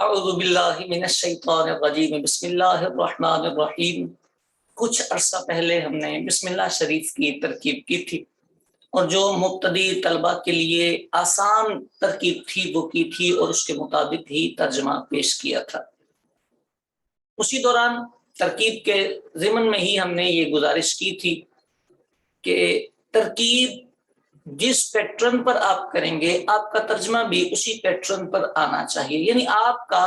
اعوذ باللہ من الشیطان الرجیم بسم اللہ الرحمن الرحیم۔ کچھ عرصہ پہلے ہم نے بسم اللہ شریف کی ترکیب کی تھی اور جو مبتدی طلبہ کے لیے آسان ترکیب تھی وہ کی تھی اور اس کے مطابق ہی ترجمہ پیش کیا تھا۔ اسی دوران ترکیب کے ضمن میں ہی ہم نے یہ گزارش کی تھی کہ ترکیب جس پیٹرن پر آپ کریں گے آپ کا ترجمہ بھی اسی پیٹرن پر آنا چاہیے، یعنی آپ کا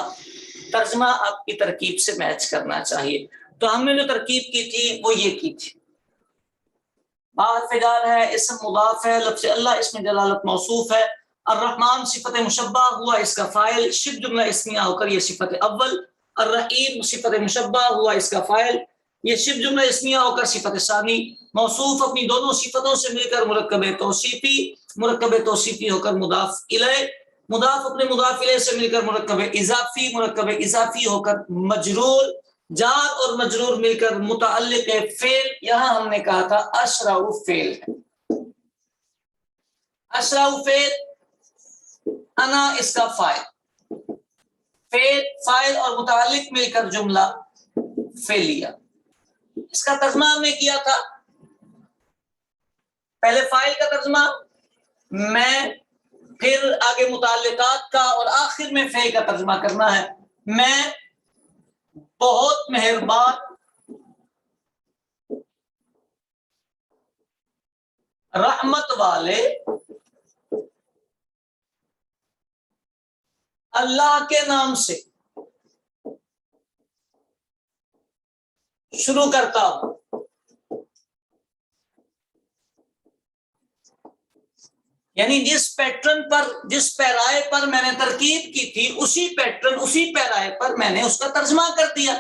ترجمہ آپ کی ترکیب سے میچ کرنا چاہیے۔ تو ہم نے جو ترکیب کی تھی وہ یہ کی تھی، فعال ہے، اسم مضاف ہے، لفظ اللہ اسم جلالت موصوف ہے، الرحمن صفت مشبہ ہوا اس کا فاعل، شبہ جملہ اسمیہ ہو کر یہ صفت اول، الرحیم صفت مشبہ ہوا اس کا فاعل، یہ شبہ جملہ اسمیہ ہو کر صفت ثانی، موصوف اپنی دونوں صفتوں سے مل کر مرکب توصیفی ہو کر مضاف الیہ، مضاف اپنے مضاف الیہ سے مل کر مرکب اضافی ہو کر مجرور، جار اور مجرور مل کر متعلق فعل، یہاں ہم نے کہا تھا اشرع فعل ہے، اشرع فعل، انا اس کا فاعل، فعل فاعل اور متعلق مل کر جملہ فعلیہ۔ اس کا ترجمہ ہم نے کیا تھا، پہلے فاعل کا ترجمہ میں، پھر آگے متعلقات کا اور آخر میں فعل کا ترجمہ کرنا ہے۔ میں بہت مہربان رحمت والے اللہ کے نام سے شروع کرتا ہوں۔ یعنی جس پیٹرن پر، جس پیرائے پر میں نے ترکیب کی تھی اسی پیٹرن، اسی پیرائے پر میں نے اس کا ترجمہ کر دیا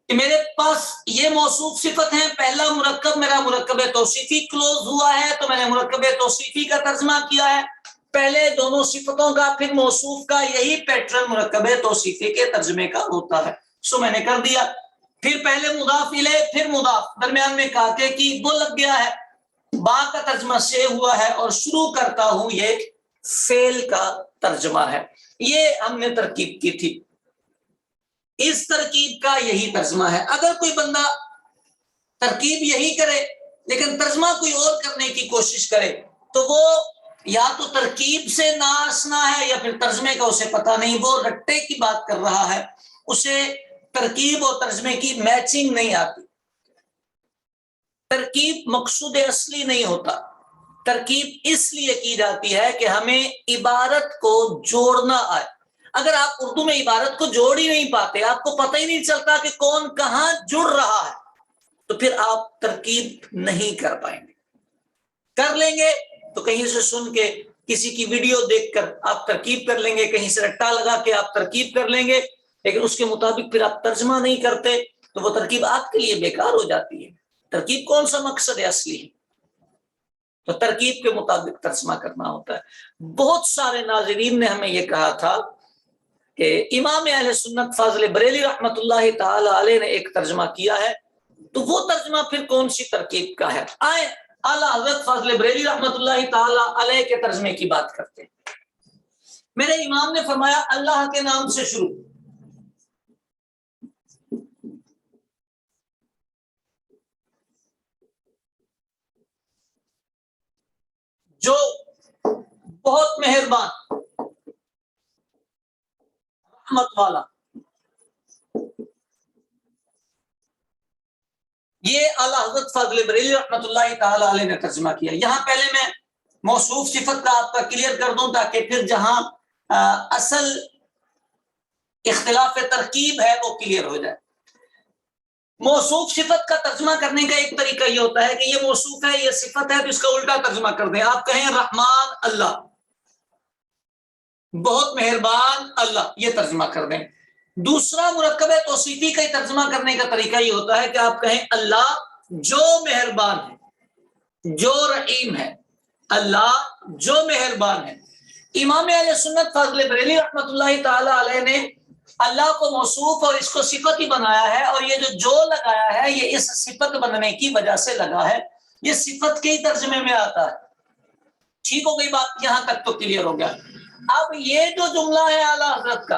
کہ میرے پاس یہ موصوف صفت ہیں، پہلا مرکب میرا مرکب توصیفی کلوز ہوا ہے تو میں نے مرکب توصیفی کا ترجمہ کیا ہے، پہلے دونوں صفتوں کا پھر موصوف کا، یہی پیٹرن مرکب توصیفی کے ترجمے کا ہوتا ہے، سو میں نے کر دیا۔ پھر پہلے مضاف الیہ پھر مضاف، درمیان میں کاکے کی وہ لگ گیا ہے، با کا ترجمہ سے ہوا ہے اور شروع کرتا ہوں یہ فعل کا ترجمہ ہے۔ یہ ہم نے ترکیب کی تھی، اس ترکیب کا یہی ترجمہ ہے۔ اگر کوئی بندہ ترکیب یہی کرے لیکن ترجمہ کوئی اور کرنے کی کوشش کرے تو وہ یا تو ترکیب سے ناآشنا ہے یا پھر ترجمے کا اسے پتہ نہیں، وہ رٹے کی بات کر رہا ہے، اسے ترکیب اور ترجمے کی میچنگ نہیں آتی۔ ترکیب مقصود اصلی نہیں ہوتا، ترکیب اس لیے کی جاتی ہے کہ ہمیں عبارت کو جوڑنا آئے۔ اگر آپ اردو میں عبارت کو جوڑ ہی نہیں پاتے، آپ کو پتہ ہی نہیں چلتا کہ کون کہاں جڑ رہا ہے، تو پھر آپ ترکیب نہیں کر پائیں گے۔ کر لیں گے تو کہیں سے سن کے، کسی کی ویڈیو دیکھ کر آپ ترکیب کر لیں گے، کہیں سے رٹا لگا کے آپ ترکیب کر لیں گے، لیکن اس کے مطابق پھر آپ ترجمہ نہیں کرتے تو وہ ترکیب آپ کے لیے بیکار ہو جاتی ہے۔ ترکیب کون سا مقصد ہے اصلی ہے؟ تو ترکیب کے مطابق ترجمہ کرنا ہوتا ہے۔ بہت سارے ناظرین نے ہمیں یہ کہا تھا کہ امام اہل سنت فاضل بریلی رحمت اللہ تعالی علیہ نے ایک ترجمہ کیا ہے، تو وہ ترجمہ پھر کون سی ترکیب کا ہے؟ آئے اعلیٰ حضرت فاضل بریلی رحمت اللہ تعالی علیہ کے ترجمے کی بات کرتے ہیں۔ میرے امام نے فرمایا اللہ کے نام سے شروع، جو بہت مہربان رحمت والا، یہ اعلیٰ حضرت فاضل بریلی رحمت اللہ تعالی علیہ نے ترجمہ کیا۔ یہاں پہلے میں موصوف صفت کا آپ کا کلیئر کر دوں تاکہ پھر جہاں اصل اختلاف ترکیب ہے وہ کلیئر ہو جائے۔ موصوف صفت کا ترجمہ کرنے کا ایک طریقہ یہ ہوتا ہے کہ یہ موصوف ہے، یہ صفت ہے، تو اس کا الٹا ترجمہ کر دیں۔ آپ کہیں رحمان اللہ، بہت مہربان اللہ، یہ ترجمہ کر دیں۔ دوسرا مرکب توصیفی کا ترجمہ کرنے کا طریقہ یہ ہوتا ہے کہ آپ کہیں اللہ جو مہربان ہے، جو رحیم ہے، اللہ جو مہربان ہے۔ امام اہل سنت فاضل بریلی رحمت اللہ تعالی علیہ نے اللہ کو موصوف اور اس کو صفت ہی بنایا ہے، اور یہ جو لگایا ہے یہ اس صفت بننے کی وجہ سے لگا ہے، یہ صفت کے ہی ترجمے میں آتا ہے۔ ٹھیک ہو گئی بات؟ یہاں تک تو کلیئر ہو گیا۔ اب یہ جو جملہ ہے اعلیٰ حضرت کا،